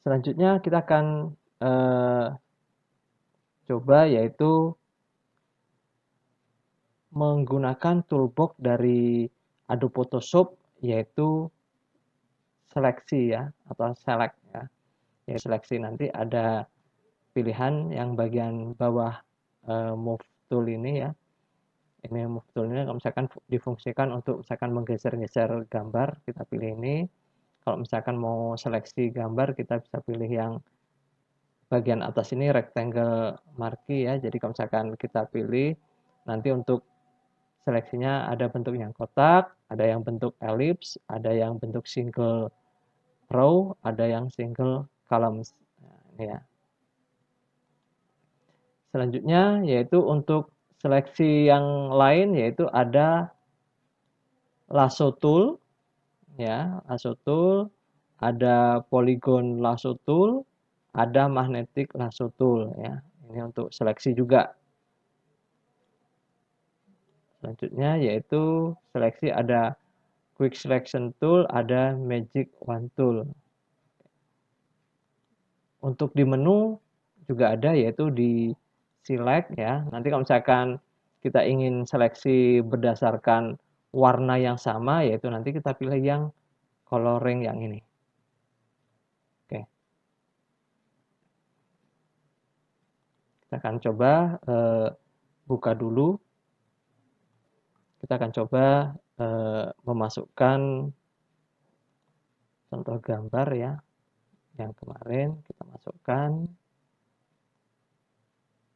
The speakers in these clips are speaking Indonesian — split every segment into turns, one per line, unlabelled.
Selanjutnya kita akan coba yaitu menggunakan toolbox dari Adobe Photoshop yaitu seleksi ya atau select ya. Ya seleksi nanti ada pilihan yang bagian bawah move tool ini ya. Ini move tool ini kalau misalkan difungsikan untuk misalkan menggeser-geser gambar, kita pilih ini. Kalau misalkan mau seleksi gambar, kita bisa pilih yang bagian atas ini rectangle marquee ya. Jadi kalau misalkan kita pilih nanti untuk seleksinya ada bentuk yang kotak, ada yang bentuk ellipse, ada yang bentuk single row, ada yang single columns. Nah, ini ya. Selanjutnya yaitu untuk seleksi yang lain yaitu ada lasso tool ya, lasso tool, ada polygon lasso tool, ada magnetic lasso tool ya. Ini untuk seleksi juga. Selanjutnya yaitu seleksi ada quick selection tool, ada magic wand tool. Untuk di menu juga ada yaitu di select ya. Nanti kalau misalkan kita ingin seleksi berdasarkan warna yang sama yaitu nanti kita pilih yang coloring yang ini. Oke. Kita akan coba buka dulu. Kita akan coba memasukkan contoh gambar ya. Yang kemarin kita masukkan.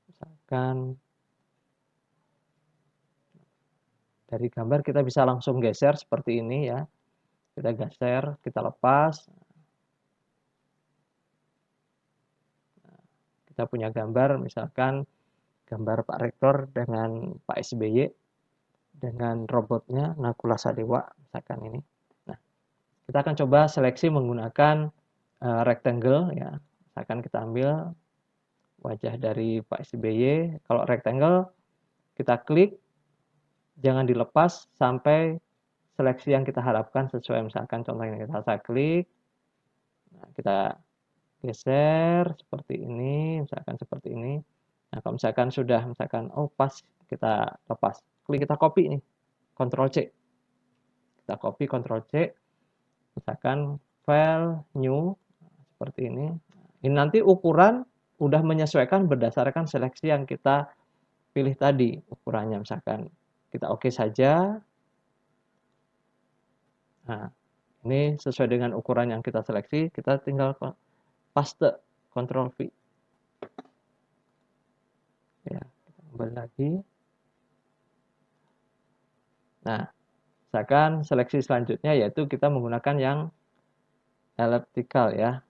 Misalkan dari gambar kita bisa langsung geser seperti ini ya. Kita geser, kita lepas. Kita punya gambar, misalkan gambar Pak Rektor dengan Pak SBY, dengan robotnya Nakula Sadewa, misalkan ini. Nah, kita akan coba seleksi menggunakan rectangle ya. Misalkan kita ambil wajah dari Pak SBY. Kalau rectangle, kita klik, jangan dilepas sampai seleksi yang kita harapkan sesuai. Misalkan contohnya kita klik, nah, kita geser seperti ini, misalkan seperti ini. Nah, kalau misalkan sudah, misalkan, oh pas, kita lepas. Klik, kita copy nih, Ctrl C. Kita copy, Ctrl C. Misalkan file, new, seperti ini. Ini nanti ukuran udah menyesuaikan berdasarkan seleksi yang kita pilih tadi. Ukurannya misalkan kita oke saja. Nah, ini sesuai dengan ukuran yang kita seleksi, kita tinggal paste, Ctrl V. Ya, kita kembali lagi. Nah, misalkan seleksi selanjutnya yaitu kita menggunakan yang elliptical ya.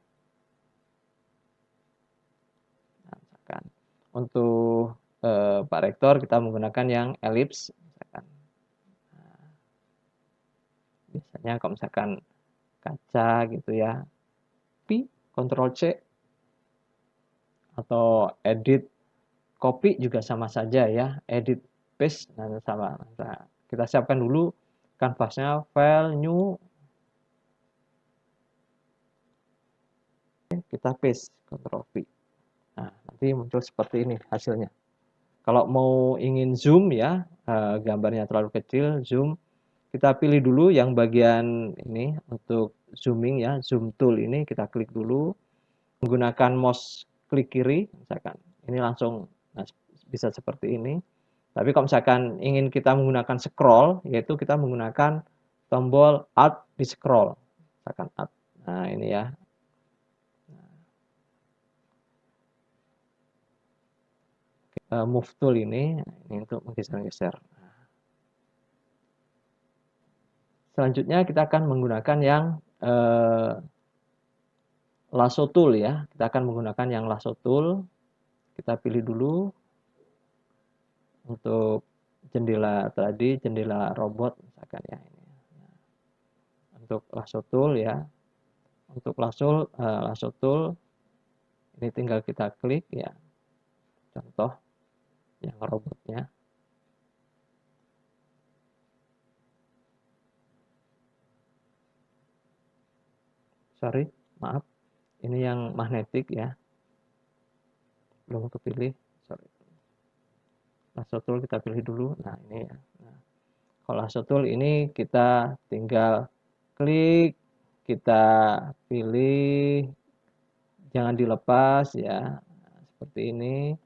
Nah, misalkan untuk Pak Rektor kita menggunakan yang ellipse. Misalkan. Nah, biasanya kalau misalkan kaca gitu ya, P, Ctrl C, atau edit copy juga sama saja ya, edit paste nah, sama. Nah, kita siapkan dulu kanvasnya, file, new, kita paste, Ctrl V. Nah, nanti muncul seperti ini hasilnya. Kalau mau ingin zoom ya, gambarnya terlalu kecil, zoom, kita pilih dulu yang bagian ini untuk zooming ya, zoom tool ini kita klik dulu, menggunakan mouse klik kiri, misalkan ini langsung nah, bisa seperti ini. Tapi kalau misalkan ingin kita menggunakan scroll, yaitu kita menggunakan tombol Alt di scroll, misalkan Alt. Nah ini ya. Move tool ini untuk menggeser-geser. Selanjutnya kita akan menggunakan yang lasso tool ya. Kita akan menggunakan yang lasso tool. Kita pilih dulu untuk jendela tadi, jendela robot misalkan ya ini. Untuk lasso tool ya. Untuk lasso tool ini tinggal kita klik ya. Contoh yang robotnya. Sorry, maaf. Ini yang magnetik ya, belum kepilih, sorry. Lasso tool kita pilih dulu. Nah, ini ya. Nah, kalau lasso tool ini kita tinggal klik, kita pilih, jangan dilepas ya, seperti ini,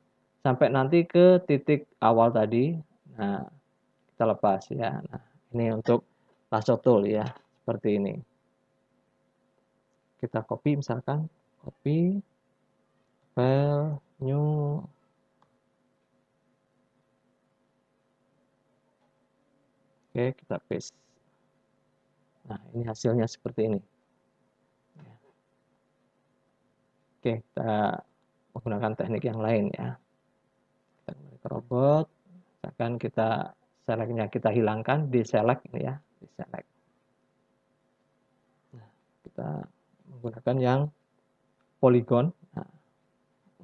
sampai nanti ke titik awal tadi. Nah, kita lepas ya. Nah, ini untuk lasso tool ya, seperti ini. Kita copy misalkan, copy, file, new, oke, kita paste. Nah, ini hasilnya seperti ini. Oke, kita menggunakan teknik yang lain ya. Kita kembali ke robot, misalkan kita selectnya kita hilangkan, deselect ini ya, deselect. Nah, kita menggunakan yang polygon. Nah,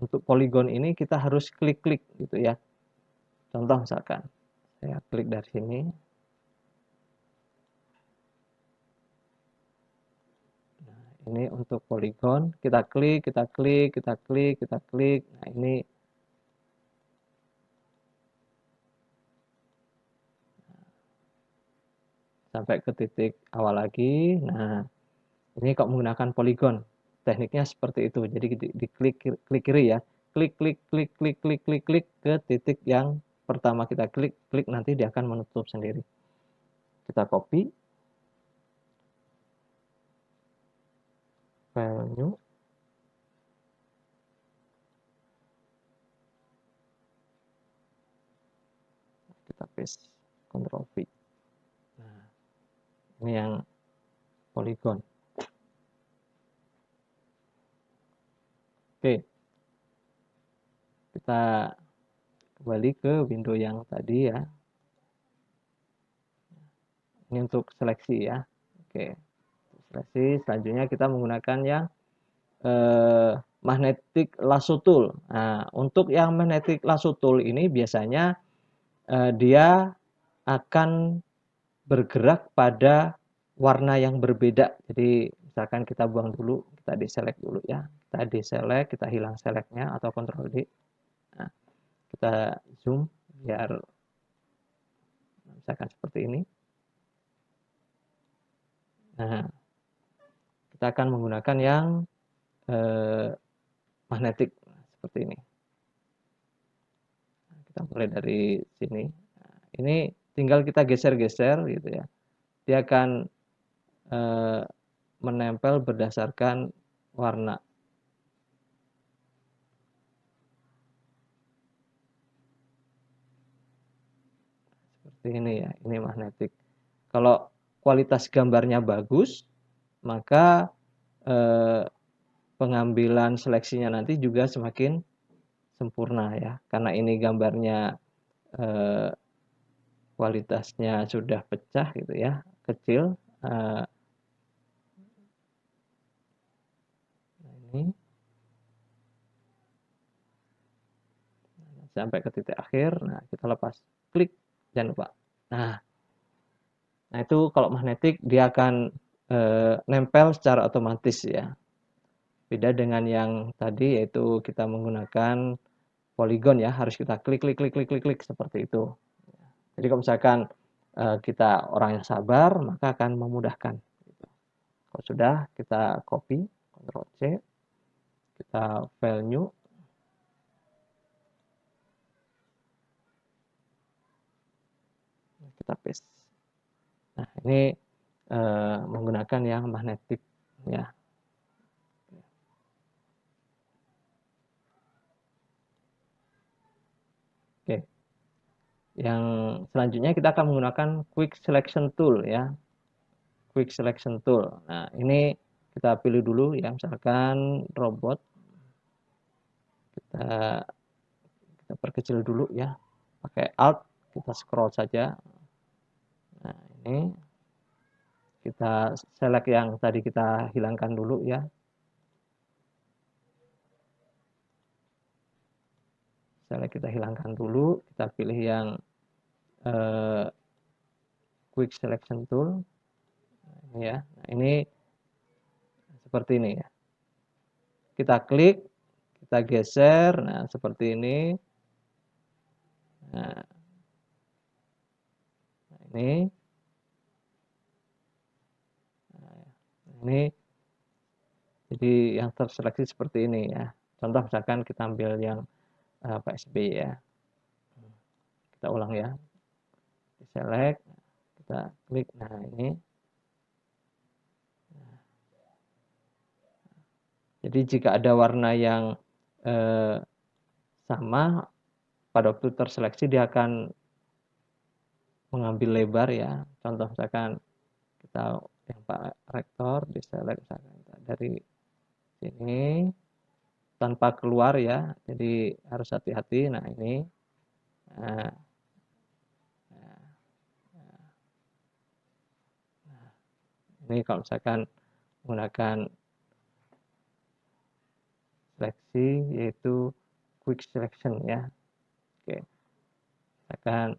untuk polygon ini kita harus klik-klik gitu ya. Contoh misalkan, saya klik dari sini. Nah, ini untuk polygon, kita klik, kita klik, kita klik, kita klik. Nah, ini sampai ke titik awal lagi. Nah, ini kok menggunakan polygon. Tekniknya seperti itu. Jadi diklik klik kiri ya. Klik klik klik klik klik klik klik ke titik yang pertama kita klik, klik nanti dia akan menutup sendiri. Kita copy. File new. Kita paste. Ctrl V. Nah, ini yang polygon. Oke. Kita kembali ke window yang tadi ya. Ini untuk seleksi ya. Oke. Seleksi, selanjutnya kita menggunakan yang magnetic lasso tool. Nah, untuk yang magnetic lasso tool ini biasanya dia akan bergerak pada warna yang berbeda. Jadi misalkan kita buang dulu, kita deselect dulu ya. Kita deselect, kita hilang selectnya atau Ctrl D. Nah, kita zoom biar misalkan seperti ini. Nah, kita akan menggunakan yang magnetik seperti ini. Nah, kita mulai dari sini. Nah, ini tinggal kita geser-geser gitu ya. Dia akan menempel berdasarkan warna. Seperti ini ya, ini magnetik. Kalau kualitas gambarnya bagus, maka pengambilan seleksinya nanti juga semakin sempurna ya. Karena ini gambarnya kualitasnya sudah pecah gitu ya, kecil. Nah, ini sampai ke titik akhir. Nah, kita lepas, klik, jangan lupa. Nah itu kalau magnetik dia akan nempel secara otomatis ya. Beda dengan yang tadi yaitu kita menggunakan polygon ya, harus kita klik klik klik klik klik klik seperti itu. Jadi kalau misalkan kita orang yang sabar, maka akan memudahkan. Kalau sudah, kita copy, Ctrl C, kita file new, kita paste. Nah ini menggunakan yang magnetik ya. Oke. Yang selanjutnya kita akan menggunakan quick selection tool ya. Quick selection tool. Nah, ini kita pilih dulu ya, misalkan robot. Kita perkecil dulu ya. Pakai Alt, kita scroll saja. Nah, ini kita select yang tadi kita hilangkan dulu ya. Select kita hilangkan dulu, kita pilih yang quick selection tool. Nah, ini ya. Nah, ini seperti ini ya. kita klik, kita geser, nah seperti ini. Nah, ini. Ini jadi yang terseleksi seperti ini ya. Contoh misalkan kita ambil yang Pak SBY ya. Kita ulang ya. Select, kita klik. Nah, ini. Jadi jika ada warna yang sama pada waktu terseleksi dia akan mengambil lebar ya. Contoh misalkan kita yang Pak Rektor diselect misalkan dari sini tanpa keluar ya. Jadi harus hati-hati. Nah, ini. Nah, ini kalau misalkan menggunakan seleksi yaitu quick selection ya. Oke. Misalkan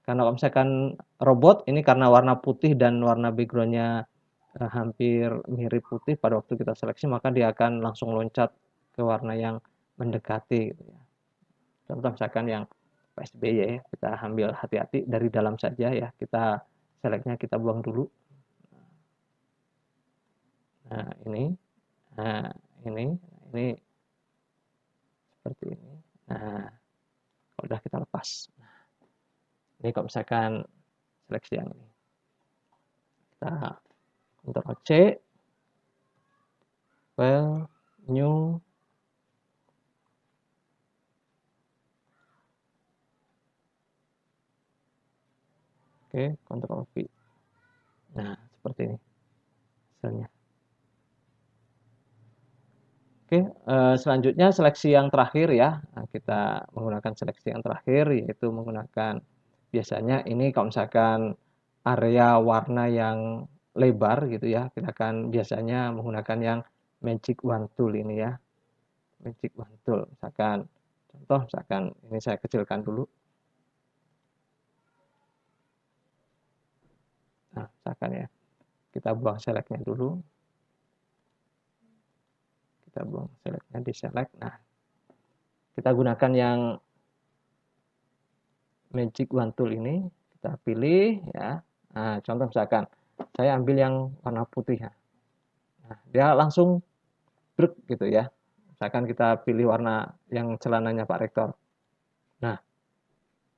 karena kalau misalkan robot ini karena warna putih dan warna backgroundnya hampir mirip putih pada waktu kita seleksi maka dia akan langsung loncat ke warna yang mendekati gitu ya. Contoh misalkan yang PSBY ya, kita ambil hati-hati dari dalam saja ya. Kita selectnya kita buang dulu. Nah, ini. Nah, ini seperti ini. Nah, kalau udah kita lepas. Nah, ini kalau misalkan seleksi yang ini. Kita Ctrl C, file, new, oke, Ctrl V. Nah, seperti ini hasilnya. Oke, selanjutnya seleksi yang terakhir ya. Nah, kita menggunakan seleksi yang terakhir yaitu menggunakan biasanya ini kalau misalkan area warna yang lebar gitu ya, kita akan biasanya menggunakan yang Magic Wand Tool ini ya. Magic Wand Tool. Misalkan contoh misalkan ini saya kecilkan dulu. Nah, misalkan ya. Kita buang selectnya dulu. Kita buang selectnya di select. Nah, kita gunakan yang Magic Wand Tool ini, kita pilih ya. Nah, contoh misalkan saya ambil yang warna putih ya. Nah, dia langsung brek gitu ya. Misalkan kita pilih warna yang celananya Pak Rektor. Nah,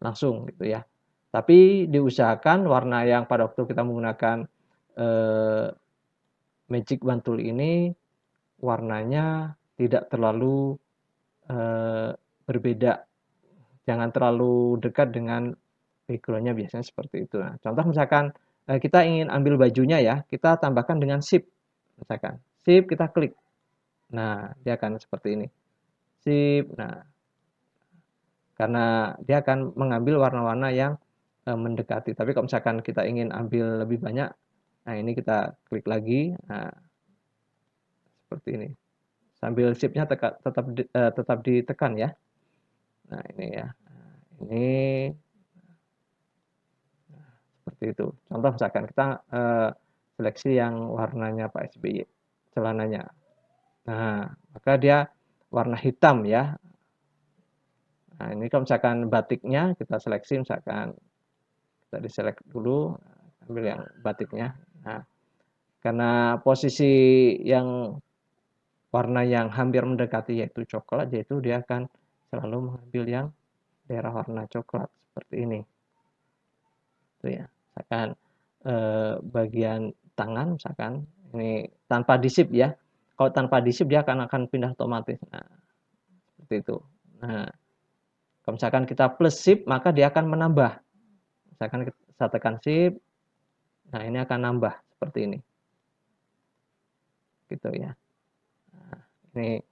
langsung gitu ya. Tapi diusahakan warna yang pada waktu kita menggunakan Magic Wand Tool ini warnanya tidak terlalu berbeda. Jangan terlalu dekat dengan backgroundnya biasanya seperti itu. Nah, contoh misalkan kita ingin ambil bajunya ya, kita tambahkan dengan shift. Misalkan shift kita klik. Nah, dia akan seperti ini. Shift. Nah, karena dia akan mengambil warna-warna yang mendekati. Tapi kalau misalkan kita ingin ambil lebih banyak, nah ini kita klik lagi. Nah, seperti ini. Sambil shift-nya tetap ditekan ya. Nah, ini ya. Nah, ini seperti itu. Contoh misalkan kita seleksi yang warnanya Pak SBY, celananya. Nah, maka dia warna hitam ya. Nah, ini kalau misalkan batiknya kita seleksi misalkan kita diselect dulu, ambil yang batiknya. Nah, karena posisi yang warna yang hampir mendekati yaitu coklat, yaitu dia akan selalu mengambil yang daerah warna coklat seperti ini. Itu ya. Misalkan bagian tangan misalkan ini tanpa di-shift ya. Kalau tanpa di-shift dia akan pindah otomatis. Nah, seperti itu. Nah, kalau misalkan kita plus shift maka dia akan menambah. Misalkan saya tekan shift, nah ini akan nambah seperti ini. Gitu ya. Nah, ini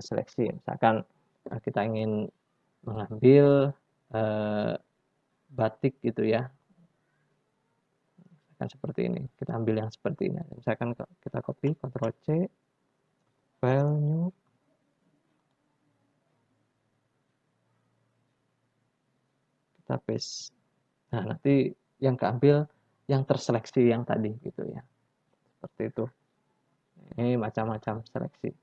seleksi. Misalkan kita ingin mengambil batik gitu ya. Seperti ini. Kita ambil yang seperti ini. Misalkan kita copy, Ctrl C, file new, kita paste. Nah, nanti yang keambil yang terseleksi yang tadi gitu ya. Seperti itu. Ini macam-macam seleksi.